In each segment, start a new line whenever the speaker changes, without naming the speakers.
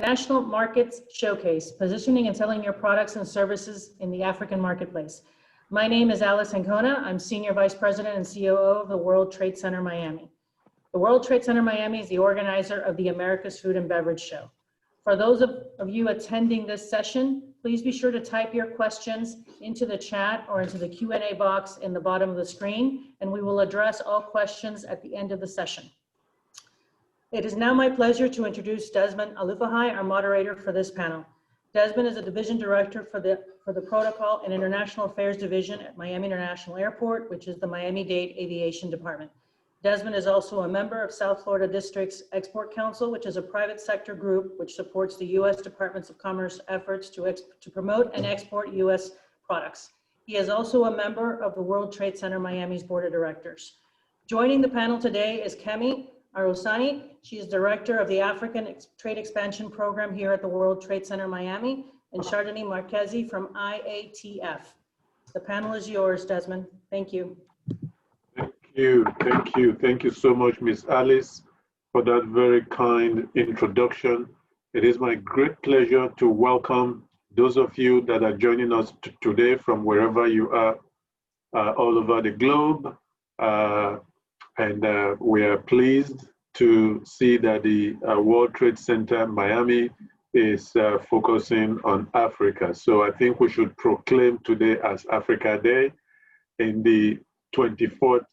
National Markets Showcase, Positioning and Selling Your Products and Services in the African Marketplace. My name is Alice Ancona. I'm Senior Vice President and COO of the World Trade Center Miami. The World Trade Center Miami is the organizer of the America's Food and Beverage Show. For those of you attending this session, please be sure to type your questions into the chat or into the Q&A box in the bottom of the screen, and we will address all questions at the end of the session. It is now my pleasure to introduce Desmond Alufahai, our moderator for this panel. Desmond is a Division Director for the Protocol and International Affairs Division at Miami International Airport, which is the Miami-Dade Aviation Department. Desmond is also a member of South Florida District's Export Council, which is a private sector group which supports the U.S. Departments of Commerce efforts to promote and export U.S. products. He is also a member of the World Trade Center Miami's Board of Directors. Joining the panel today is Kemi Arosani. She is Director of the African Trade Expansion Program here at the World Trade Center Miami, and Chardonnay Marchesi from IATF. The panel is yours, Desmond. Thank you.
Thank you so much, Ms. Alice, for that very kind introduction. It is my great pleasure to welcome those of you that are joining us today from wherever you are all over the globe. We are pleased to see that the World Trade Center Miami is focusing on Africa. So I think we should proclaim today as Africa Day in the 24th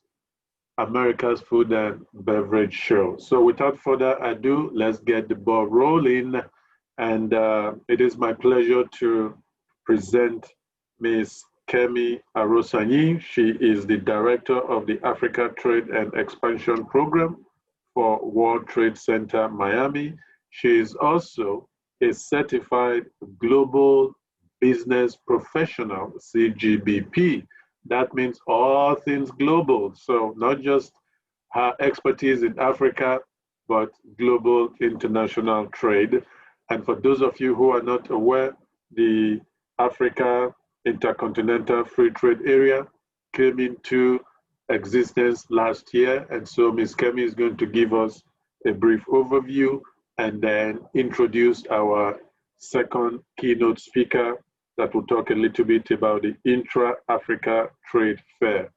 America's Food and Beverage Show. So without further ado, let's get the ball rolling. And it is my pleasure to present Ms. Kemi Arosani. She is the Director of the Africa Trade and Expansion Program for World Trade Center Miami. She is also a certified global business professional, CGBP. That means all things global. So not just her expertise in Africa, but global international trade. And for those of you who are not aware, the Africa Intercontinental Free Trade Area came into existence last year. And so Ms. Kemi is going to give us a brief overview and then introduce our second keynote speaker that will talk a little bit about the Intra-Africa Trade Fair.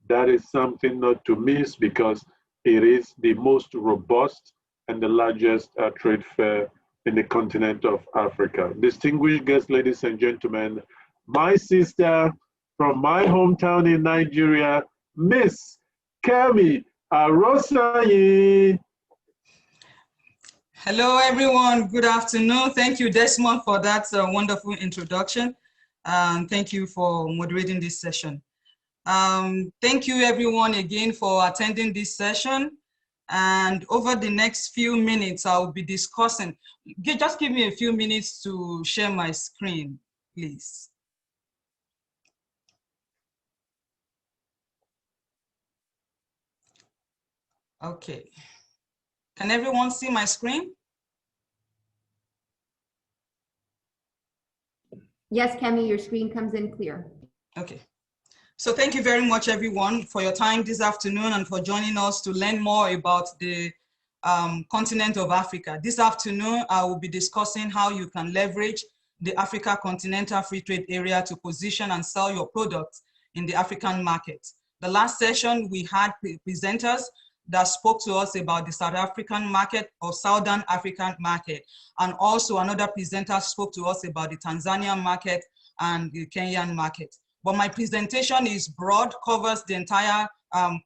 That is something not to miss because it is the most robust and the largest trade fair in the continent of Africa. Distinguished guests, ladies and gentlemen, my sister from my hometown in Nigeria, Miss Kemi Arosani.
Hello, everyone. Good afternoon. Thank you, Desmond, for that wonderful introduction. Thank you for moderating this session. Thank you, everyone, again for attending this session. And over the next few minutes, I'll be discussing. Just give me a few minutes to share my screen, please. Okay. Can everyone see my screen?
Yes, Kemi, your screen comes in clear.
Okay. So thank you very much, everyone, for your time this afternoon and for joining us to learn more about the continent of Africa. This afternoon, I will be discussing how you can leverage the Africa Continental Free Trade Area to position and sell your products in the African market. The last session, we had presenters that spoke to us about the South African market or Southern African market. And also another presenter spoke to us about the Tanzanian market and the Kenyan market. But my presentation is broad, covers the entire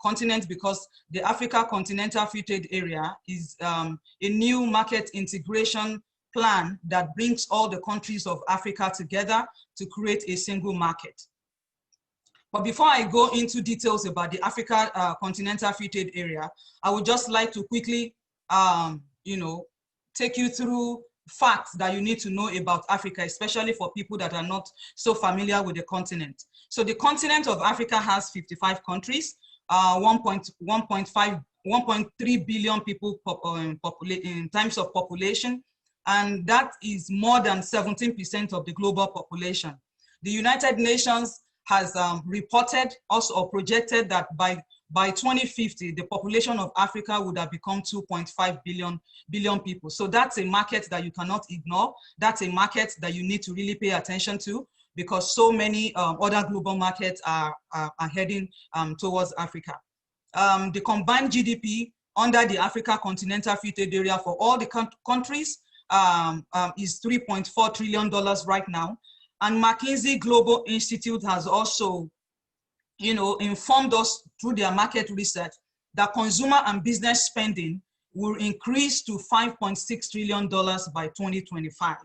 continent because the Africa Continental Free Trade Area is a new market integration plan that brings all the countries of Africa together to create a single market. But before I go into details about the Africa Continental Free Trade Area, I would just like to quickly, take you through facts that you need to know about Africa, especially for people that are not so familiar with the continent. So the continent of Africa has 55 countries, 1.3 billion people in terms of population, and that is more than 17% of the global population. The United Nations has reported also or projected that by by 2050, the population of Africa would have become 2.5 billion people. So that's a market that you cannot ignore. That's a market that you need to really pay attention to, because so many other global markets are heading towards Africa. The combined GDP under the Africa Continental Free Trade Area for all the countries is $3.4 trillion right now. And McKinsey Global Institute has also, informed us through their market research that consumer and business spending will increase to $5.6 trillion by 2025.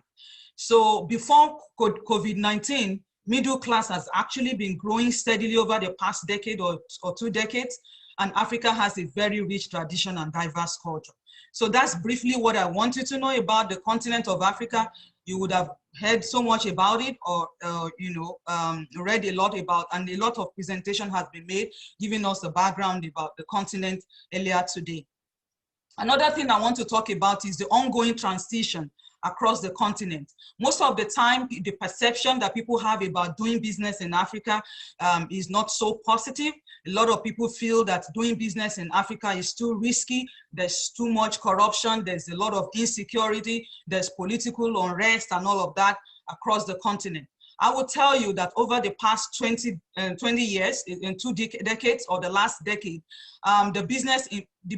So before COVID-19, middle class has actually been growing steadily over the past decade or 2 decades, and Africa has a very rich tradition and diverse culture. So that's briefly what I wanted to know about the continent of Africa. You would have heard so much about it, or read a lot about, and a lot of presentation has been made, giving us a background about the continent earlier today. Another thing I want to talk about is the ongoing transition across the continent. Most of the time, the perception that people have about doing business in Africa is not so positive. A lot of people feel that doing business in Africa is too risky. There's too much corruption. There's a lot of insecurity. There's political unrest and all of that across the continent. I will tell you that over the past 20 years, in 2 decades or the last decade, the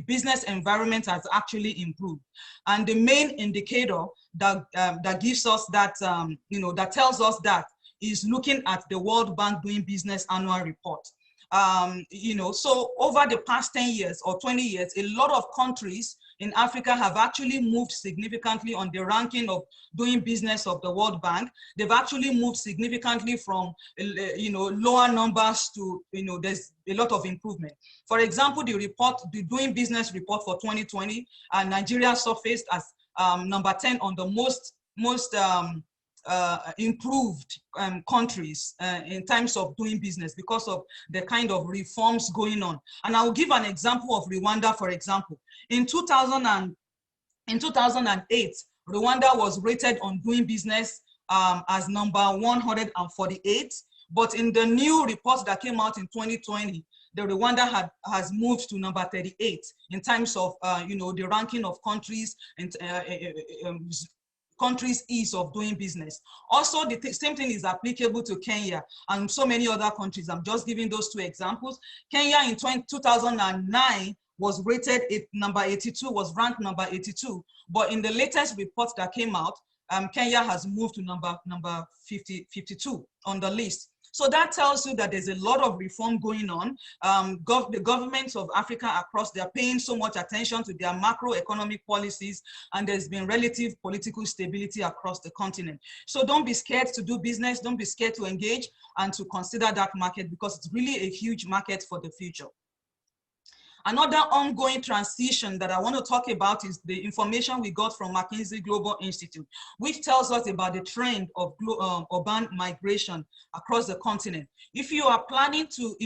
business environment has actually improved. And the main indicator that gives us that, that tells us that is looking at the World Bank Doing Business Annual Report. So over the past 10 years or 20 years, a lot of countries in Africa have actually moved significantly on the ranking of doing business of the World Bank. They've actually moved significantly from, lower numbers to, there's a lot of improvement. For example, the doing business report for 2020, Nigeria surfaced as number 10 on the most improved countries in terms of doing business because of the kind of reforms going on. And I will give an example of Rwanda, for example. In 2008, Rwanda was rated on doing business as number 148, but in the new report that came out in 2020, the Rwanda has moved to number 38 in terms of the ranking of countries and countries' ease of doing business. Also, the same thing is applicable to Kenya and so many other countries. I'm just giving those 2 examples. Kenya in 2009 was rated number 82, was ranked number 82. But in the latest report that came out, Kenya has moved to number 52 on the list. So that tells you that there's a lot of reform going on. The governments of Africa across, they're paying so much attention to their macroeconomic policies, and there's been relative political stability across the continent. So don't be scared to do business, don't be scared to engage and to consider that market, because it's really a huge market for the future. Another ongoing transition that I want to talk about is the information we got from McKinsey Global Institute, which tells us about the trend of urban migration across the continent. If you are planning to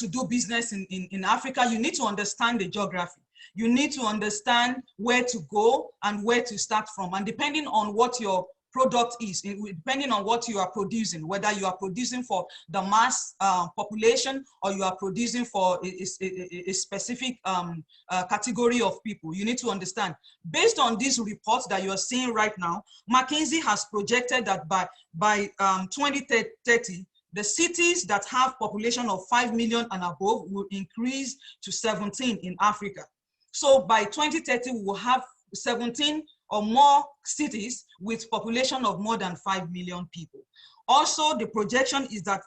do business in Africa, you need to understand the geography. You need to understand where to go and where to start from. And depending on what your product is, depending on what you are producing, whether you are producing for the mass population or you are producing for a specific category of people, you need to understand. Based on these reports that you are seeing right now, McKinsey has projected that by 2030, the cities that have population of 5 million and above will increase to 17 in Africa. So by 2030, we will have 17 or more cities with population of more than 5 million people. Also, the projection is that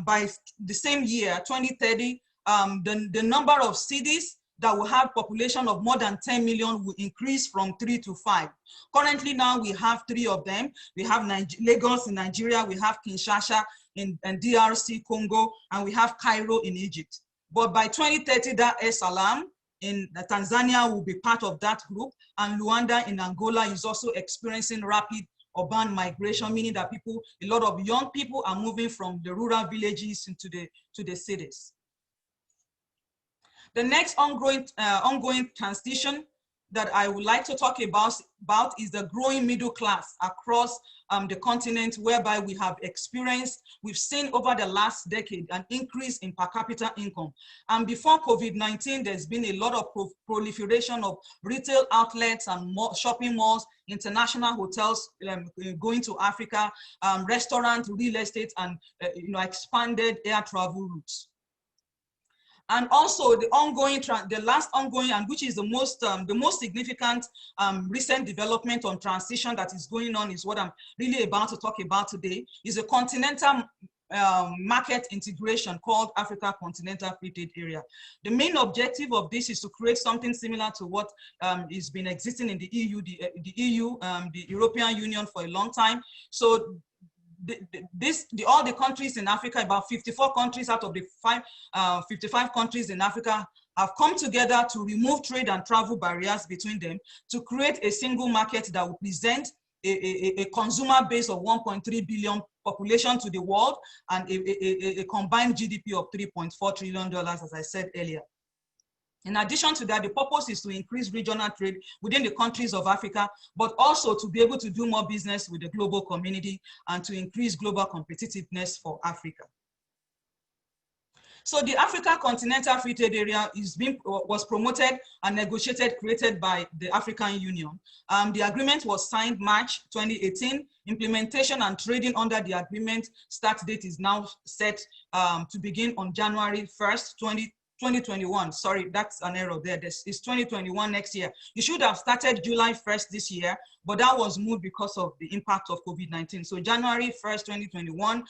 by the same year, 2030, the number of cities that will have population of more than 10 million will increase from 3 to 5. Currently now we have 3 of them. We have Lagos in Nigeria, we have Kinshasa in DRC Congo, and we have Cairo in Egypt. But by 2030, Dar es Salaam in Tanzania will be part of that group, and Luanda in Angola is also experiencing rapid urban migration, meaning that a lot of young people are moving from the rural villages into the cities. The next ongoing transition that I would like to talk about is the growing middle class across the continent, whereby we've seen over the last decade an increase in per capita income. And before COVID-19, there's been a lot of proliferation of retail outlets and shopping malls, international hotels going to Africa, restaurant, real estate, and expanded air travel routes. And also the last ongoing, and which is the most significant recent development on transition that is going on, is what I'm really about to talk about today, is a continental market integration called Africa Continental Free Trade Area. The main objective of this is to create something similar to what has been existing in the EU, the European Union, for a long time. So all the countries in Africa, about 54 countries out of the 55 countries in Africa, have come together to remove trade and travel barriers between them to create a single market that will present a consumer base of 1.3 billion population to the world and a combined GDP of $3.4 trillion, as I said earlier. In addition to that, the purpose is to increase regional trade within the countries of Africa, but also to be able to do more business with the global community and to increase global competitiveness for Africa. So the Africa Continental Free Trade Area was promoted and negotiated, created by the African Union. The agreement was signed March 2018. Implementation and trading under the agreement start date is now set to begin on January 1st, 2021. Sorry, that's an error there. It's 2021 next year. You should have started July 1st this year, but that was moved because of the impact of COVID-19. So January 1st, 2021,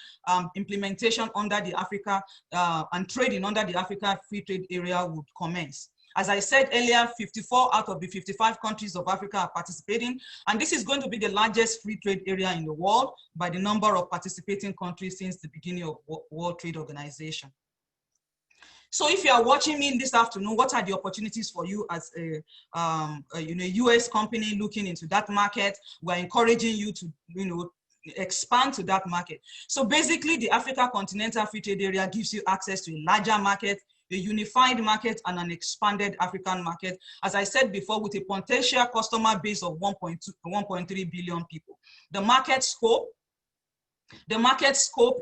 implementation under the Africa and trading under the Africa Free Trade Area would commence. As I said earlier, 54 out of the 55 countries of Africa are participating, and this is going to be the largest free trade area in the world by the number of participating countries since the beginning of World Trade Organization. So if you are watching me this afternoon, what are the opportunities for you as a US company looking into that market? We're encouraging you to expand to that market. So basically, the Africa Continental Free Trade Area gives you access to a larger market, a unified market, and an expanded African market, as I said before, with a potential customer base of 1.3 billion people. The market scope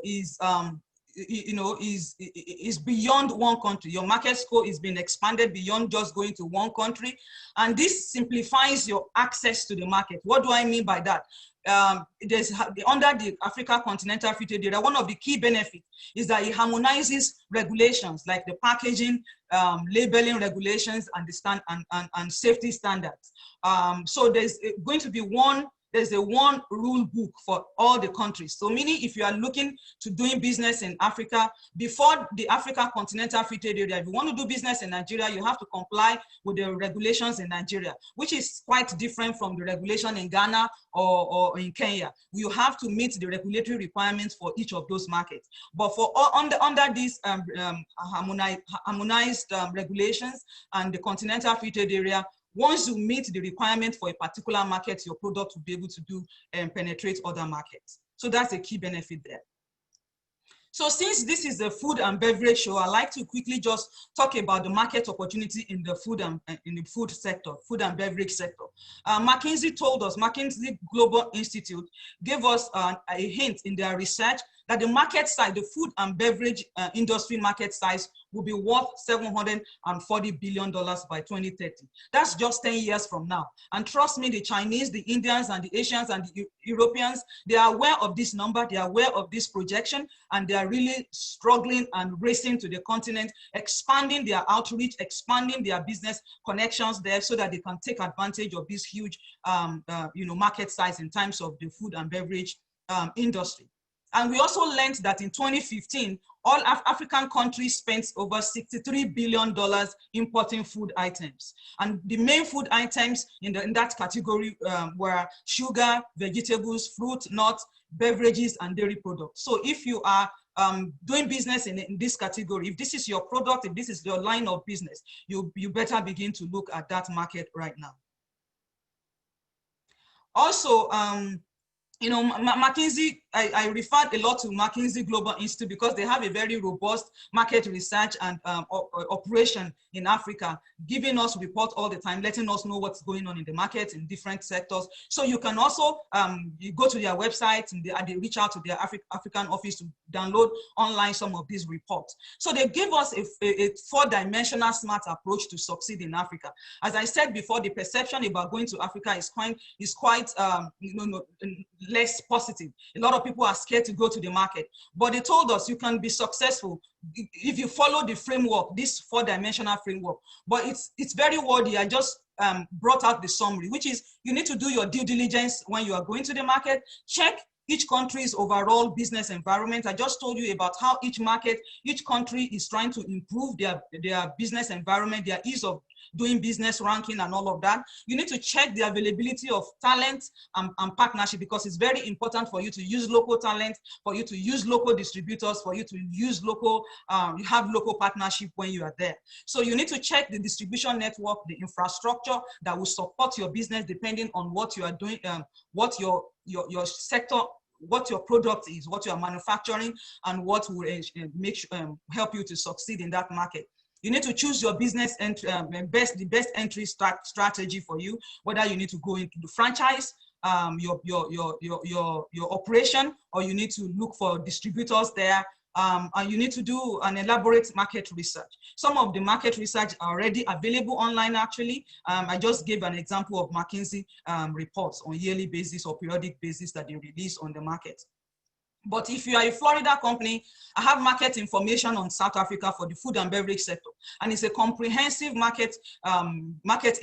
is is beyond one country. Your market scope is being expanded beyond just going to one country, and this simplifies your access to the market. What do I mean by that? Under the Africa Continental Free Trade Area, one of the key benefits is that it harmonizes regulations like the packaging, labeling regulations, and the and safety standards. So there's going to be one rule book for all the countries. So meaning, if you are looking to doing business in Africa, before the Africa Continental Free Trade Area, if you want to do business in Nigeria, you have to comply with the regulations in Nigeria, which is quite different from the regulation in Ghana or in Kenya. You have to meet the regulatory requirements for each of those markets. But for under these harmonized regulations and the Continental Free Trade Area, once you meet the requirement for a particular market, your product will be able to penetrate other markets. So that's a key benefit there. So since this is a food and beverage show, I'd like to quickly just talk about the market opportunity in the food and beverage sector. McKinsey told us, McKinsey Global Institute gave us a hint in their research that the market size, the food and beverage industry market size, will be worth $740 billion by 2030. That's just 10 years from now. And trust me, the Chinese, the Indians, and the Asians, and the Europeans, they are aware of this number, they are aware of this projection, and they are really struggling and racing to the continent, expanding their outreach, expanding their business connections there so that they can take advantage of this huge market size in terms of the food and beverage industry. And we also learned that in 2015, all African countries spent over $63 billion importing food items. And the main food items in that category were sugar, vegetables, fruit, nuts, beverages, and dairy products. So if you are doing business in this category, if this is your product, if this is your line of business, you better begin to look at that market right now. Also, McKinsey I referred a lot to McKinsey Global Institute because they have a very robust market research and operation in Africa, giving us reports all the time, letting us know what's going on in the market in different sectors. So you can also you go to their website and they reach out to their African office to download online some of these reports. So they give us a four-dimensional smart approach to succeed in Africa. As I said before, the perception about going to Africa is quite less positive. A lot of people are scared to go to the market, but they told us you can be successful if you follow the framework, this four-dimensional framework. But it's very wordy. I just brought out the summary, which is you need to do your due diligence when you are going to the market. Check each country's overall business environment. I just told you about how each country is trying to improve their business environment, their ease of doing business ranking and all of that. You need to check the availability of talent and partnership, because it's very important for you to use local talent, for you to use local distributors, for you to use local, you have local partnership when you are there. So you need to check the distribution network, the infrastructure that will support your business depending on what you are doing, what your sector, what your product is, what you are manufacturing, and what will help you to succeed in that market. You need to choose your business and the best entry strategy for you, whether you need to go into the franchise, your operation, or you need to look for distributors there, and you need to do an elaborate market research. Some of the market research are already available online, actually. I just gave an example of McKinsey reports on yearly basis or periodic basis that they release on the market. But if you are a Florida company, I have market information on South Africa for the food and beverage sector. And it's a comprehensive market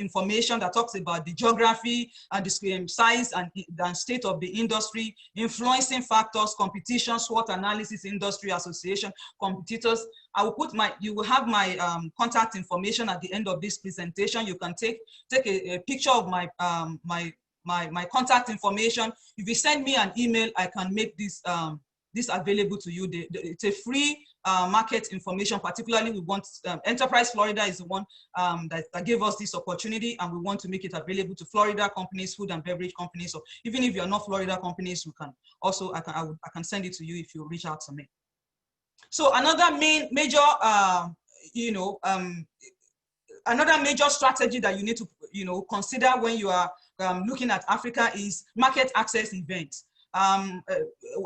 information that talks about the geography and the size and state of the industry, influencing factors, competition, SWOT analysis, industry association, competitors. You will have my contact information at the end of this presentation. You can take a picture of my contact information. If you send me an email, I can make this available to you. It's a free market information. Particularly, we want Enterprise Florida is the one that gave us this opportunity, and we want to make it available to Florida companies, food and beverage companies. So even if you're not Florida companies, you can also I can send it to you if you reach out to me. So another major another major strategy that you need to consider when you are looking at Africa is market access events. I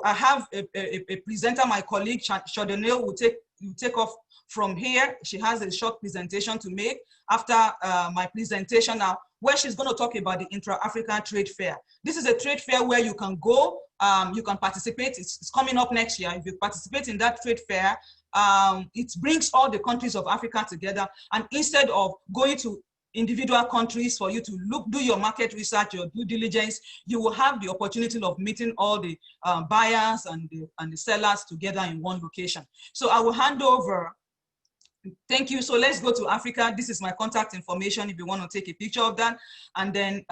have a presenter, my colleague Chardonnay will take off from here. She has a short presentation to make after my presentation now, where she's going to talk about the Intra-African Trade Fair. This is a trade fair where you can go, you can participate. It's coming up next year. If you participate in that trade fair, it brings all the countries of Africa together. And instead of going to individual countries for you to do your market research, your due diligence, you will have the opportunity of meeting all the buyers and the sellers together in one location. So I will hand over. Thank you. So let's go to Africa. This is my contact information if you want to take a picture of that. And then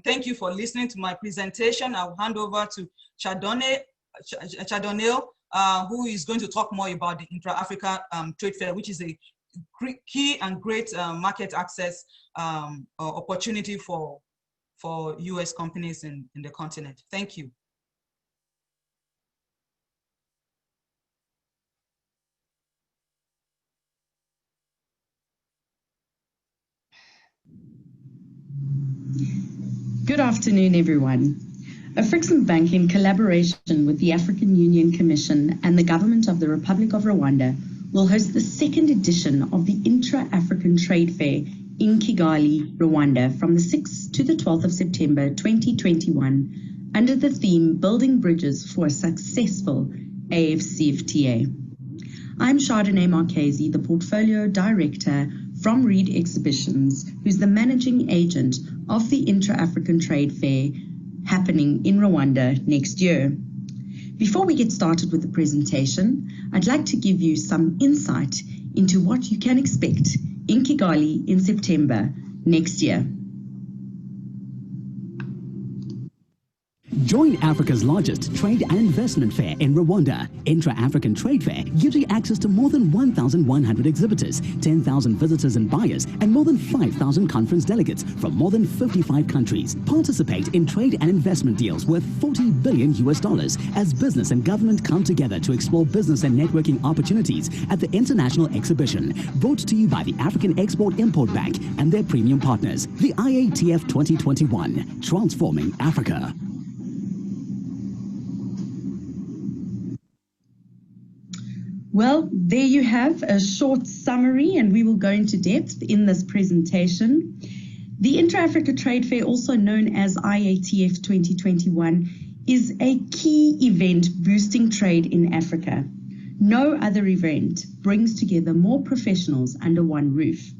thank you for listening to my presentation. I will hand over to Chardonnay, who is going to talk more about the Intra-Africa Trade Fair, which is a key and great market access opportunity for US companies in the continent. Thank you.
Good afternoon, everyone. Afrexim Bank, in collaboration with the African Union Commission and the Government of the Republic of Rwanda, will host the second edition of the Intra-African Trade Fair in Kigali, Rwanda, from the 6th to the 12th of September 2021, under the theme Building Bridges for a Successful AfCFTA. I'm Chardonnay Marchesi, the Portfolio Director from Reed Exhibitions, who's the managing agent of the Intra-African Trade Fair happening in Rwanda next year. Before we get started with the presentation, I'd like to give you some insight into what you can expect in Kigali in September next year.
Join Africa's largest trade and investment fair in Rwanda. Intra-African Trade Fair gives you access to more than 1,100 exhibitors, 10,000 visitors and buyers, and more than 5,000 conference delegates from more than 55 countries. Participate in trade and investment deals worth $40 billion as business and government come together to explore business and networking opportunities at the International Exhibition. Brought to you by the African Export-Import Bank and their premium partners, the IATF 2021, Transforming Africa.
Well, there you have a short summary, and we will go into depth in this presentation. The Intra-Africa Trade Fair, also known as IATF 2021, is a key event boosting trade in Africa. No other event brings together more professionals under one roof.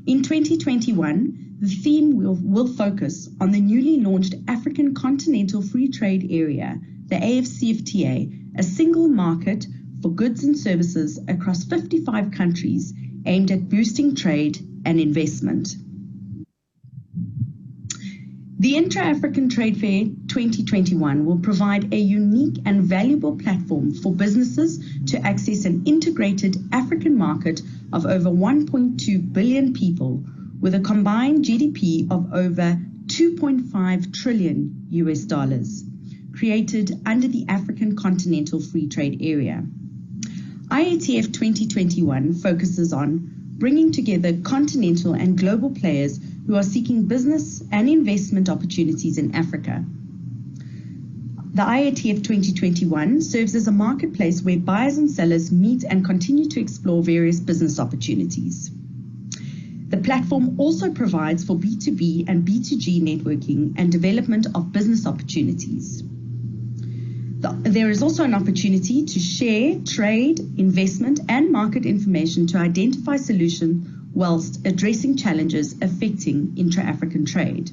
In 2021, the theme will focus on the newly launched African Continental Free Trade Area, the AfCFTA, a single market for goods and services across 55 countries aimed at boosting trade and investment. The Intra-African Trade Fair 2021 will provide a unique and valuable platform for businesses to access an integrated African market of over 1.2 billion people with a combined GDP of over $2.5 trillion created under the African Continental Free Trade Area. IATF 2021 focuses on bringing together continental and global players who are seeking business and investment opportunities in Africa. The IATF 2021 serves as a marketplace where buyers and sellers meet and continue to explore various business opportunities. The platform also provides for B2B and B2G networking and development of business opportunities. There is also an opportunity to share trade, investment, and market information to identify solutions whilst addressing challenges affecting intra-African trade.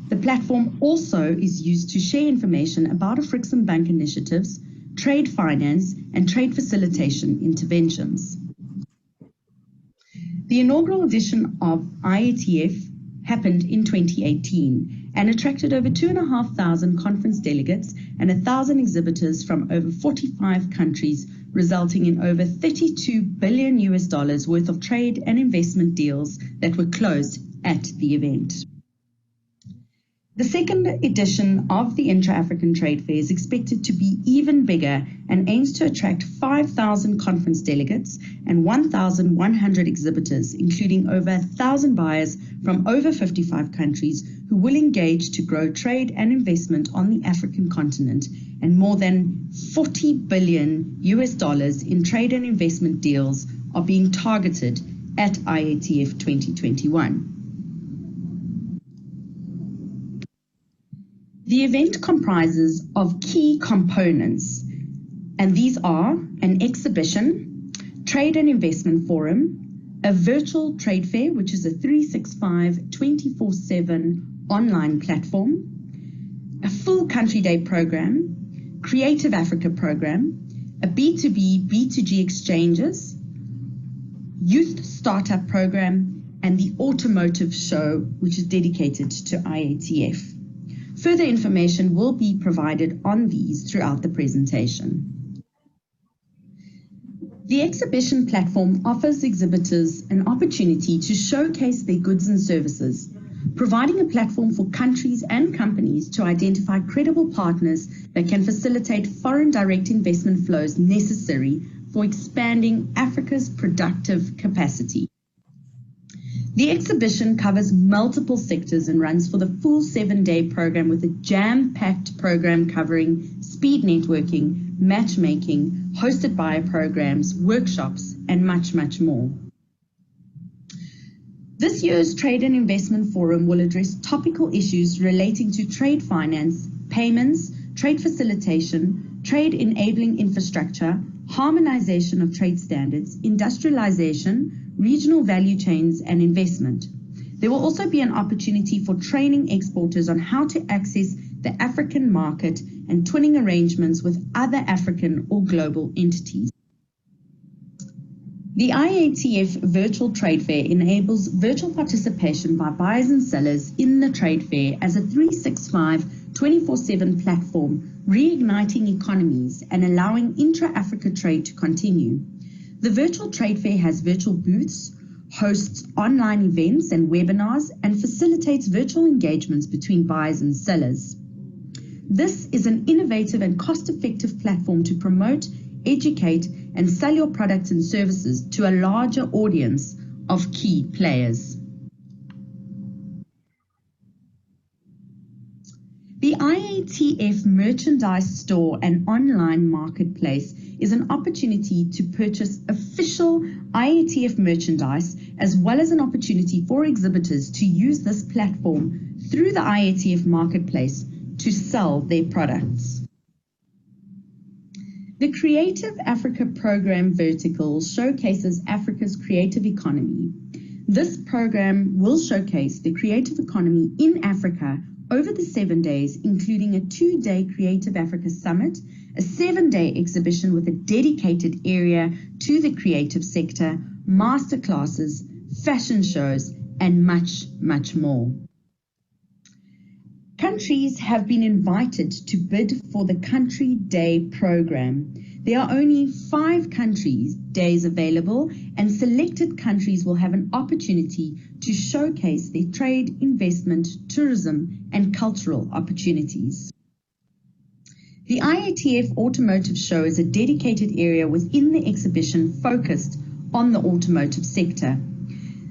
The platform also is used to share information about AfCFTA Bank initiatives, trade finance, and trade facilitation interventions. The inaugural edition of IATF happened in 2018 and attracted over 2,500 conference delegates and 1,000 exhibitors from over 45 countries, resulting in over $32 billion worth of trade and investment deals that were closed at the event. The second edition of the Intra-African Trade Fair is expected to be even bigger and aims to attract 5,000 conference delegates and 1,100 exhibitors, including over 1,000 buyers from over 55 countries who will engage to grow trade and investment on the African continent, and more than $40 billion in trade and investment deals are being targeted at IATF 2021. The event comprises of key components, and these are an exhibition, trade and investment forum, a virtual trade fair, which is a 365 24/7 online platform, a full country day program, Creative Africa program, a B2B, B2G exchanges, youth startup program, and the automotive show, which is dedicated to IATF. Further information will be provided on these throughout the presentation. The exhibition platform offers exhibitors an opportunity to showcase their goods and services, providing a platform for countries and companies to identify credible partners that can facilitate foreign direct investment flows necessary for expanding Africa's productive capacity. The exhibition covers multiple sectors and runs for the full 7-day program with a jam-packed program covering speed networking, matchmaking, hosted buyer programs, workshops, and much, much more. This year's Trade and Investment Forum will address topical issues relating to trade finance, payments, trade facilitation, trade enabling infrastructure, harmonization of trade standards, industrialization, regional value chains, and investment. There will also be an opportunity for training exporters on how to access the African market and twinning arrangements with other African or global entities. The IATF Virtual Trade Fair enables virtual participation by buyers and sellers in the trade fair as a 365 24/7 platform, reigniting economies and allowing intra-Africa trade to continue. The virtual trade fair has virtual booths, hosts online events and webinars, and facilitates virtual engagements between buyers and sellers. This is an innovative and cost-effective platform to promote, educate, and sell your products and services to a larger audience of key players. The IATF merchandise store and online marketplace is an opportunity to purchase official IATF merchandise, as well as an opportunity for exhibitors to use this platform through the IATF marketplace to sell their products. The Creative Africa program vertical showcases Africa's creative economy. This program will showcase the creative economy in Africa over the 7 days, including a 2-day Creative Africa Summit, a 7-day exhibition with a dedicated area to the creative sector, masterclasses, fashion shows, and much, much more. Countries have been invited to bid for the Country Day program. There are only 5 days available, and selected countries will have an opportunity to showcase their trade, investment, tourism, and cultural opportunities. The IATF Automotive Show is a dedicated area within the exhibition focused on the automotive sector.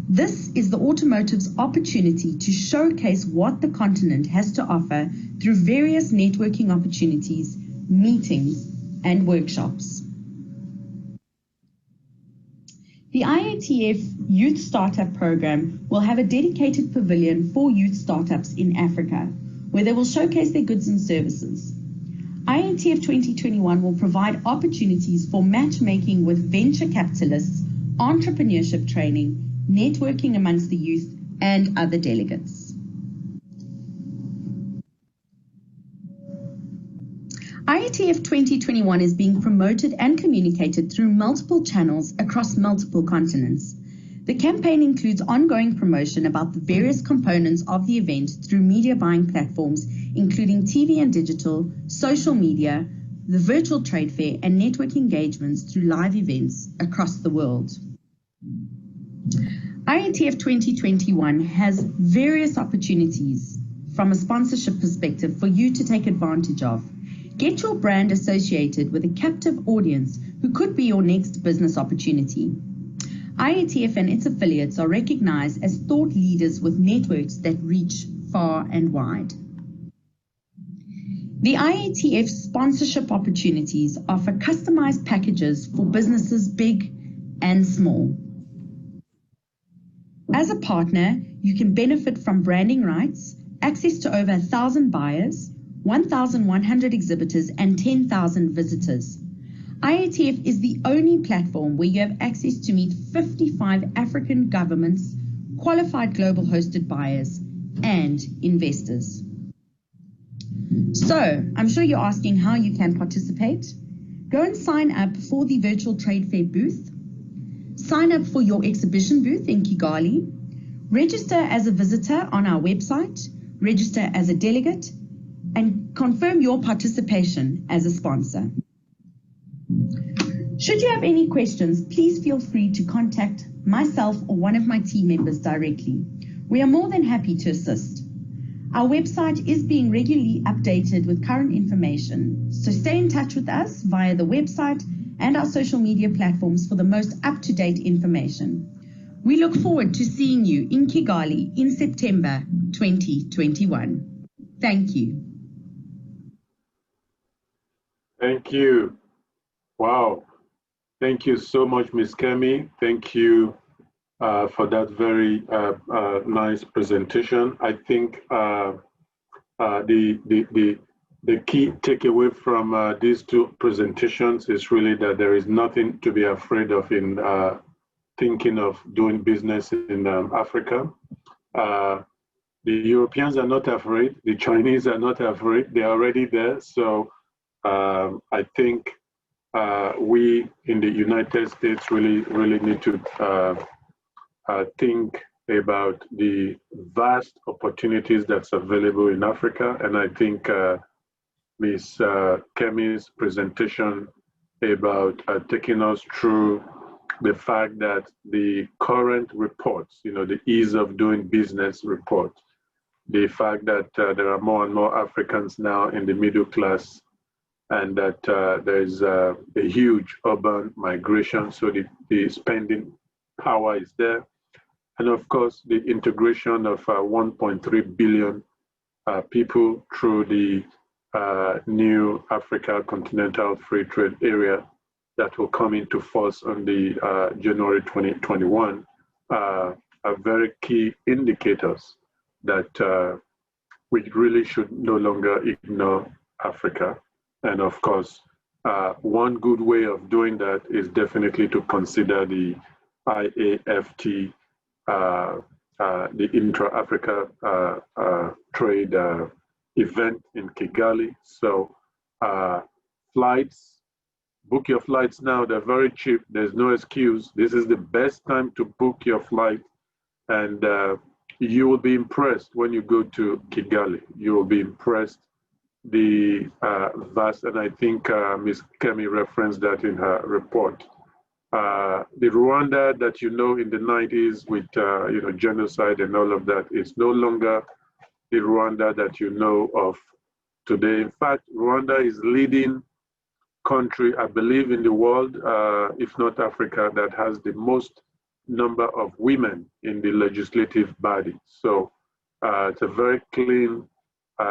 This is the automotive's opportunity to showcase what the continent has to offer through various networking opportunities, meetings, and workshops. The IATF Youth Startup Program will have a dedicated pavilion for youth startups in Africa, where they will showcase their goods and services. IATF 2021 will provide opportunities for matchmaking with venture capitalists, entrepreneurship training, networking amongst the youth, and other delegates. IATF 2021 is being promoted and communicated through multiple channels across multiple continents. The campaign includes ongoing promotion about the various components of the event through media buying platforms, including TV and digital, social media, the virtual trade fair, and network engagements through live events across the world. IATF 2021 has various opportunities from a sponsorship perspective for you to take advantage of. Get your brand associated with a captive audience who could be your next business opportunity. IATF and its affiliates are recognized as thought leaders with networks that reach far and wide. The IATF sponsorship opportunities offer customized packages for businesses big and small. As a partner, you can benefit from branding rights, access to over 1,000 buyers, 1,100 exhibitors, and 10,000 visitors. IATF is the only platform where you have access to meet 55 African governments, qualified global hosted buyers, and investors. So, I'm sure you're asking how you can participate. Go and sign up for the virtual trade fair booth. Sign up for your exhibition booth in Kigali. Register as a visitor on our website. Register as a delegate, and confirm your participation as a sponsor. Should you have any questions, please feel free to contact myself or one of my team members directly. We are more than happy to assist. Our website is being regularly updated with current information, so stay in touch with us via the website and our social media platforms for the most up-to-date information. We look forward to seeing you in Kigali in September 2021. Thank you.
Thank you. Wow. Thank you so much, Ms. Kemi. Thank you for that very nice presentation. I think the key takeaway from these two presentations is really that there is nothing to be afraid of in thinking of doing business in Africa. The Europeans are not afraid. The Chinese are not afraid. They're already there. So I think we in the United States really need to think about the vast opportunities that's available in Africa. And I think Ms. Kemi's presentation about taking us through the fact that the current reports, the ease of doing business report, the fact that there are more and more Africans now in the middle class, and that there's a huge urban migration, so the spending power is there. And of course, the integration of 1.3 billion people through the new Africa Continental Free Trade Area that will come into force on the January 2021 are very key indicators that we really should no longer ignore Africa. And of course, one good way of doing that is definitely to consider the IAFT, the Intra-Africa Trade event in Kigali. So flights, book your flights now. They're very cheap. There's no excuse. This is the best time to book your flight. And you will be impressed when you go to Kigali. You will be impressed. The vast, and I think Ms. Kemi referenced that in her report. The Rwanda that you know in the 90s with genocide and all of that is no longer the Rwanda that you know of today. In fact, Rwanda is leading country, I believe, in the world, if not Africa, that has the most number of women in the legislative body. So it's a very clean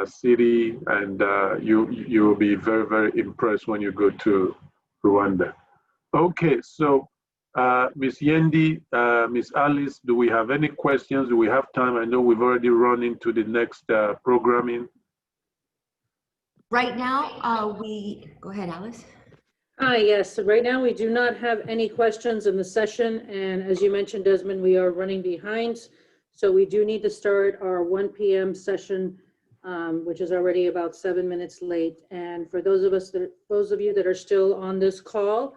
city, and you will be very, very impressed when you go to Rwanda. Okay, so Ms. Yendi, Ms. Alice, do we have any questions? Do we have time? I know we've already run into the next programming.
Right now, go ahead, Alice.
Hi, yes. So right now we do not have any questions in the session. And as you mentioned, Desmond, we are running behind. So we do need to start our 1 p.m. session, which is already about 7 minutes late. And for those of you that are still on this call,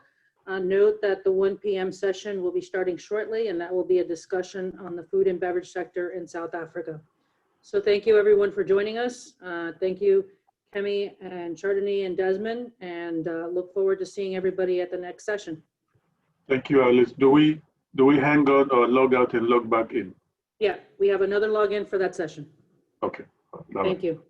note that the 1 p.m. session will be starting shortly, and that will be a discussion on the food and beverage sector in South Africa. So thank you everyone for joining us. Thank you, Kemi and Chardonnay and Desmond, and look forward to seeing everybody at the next session.
Thank you, Alice. Do we hang on or log out and log back in?
Yeah, we have another login for that session.
Okay.
Thank you.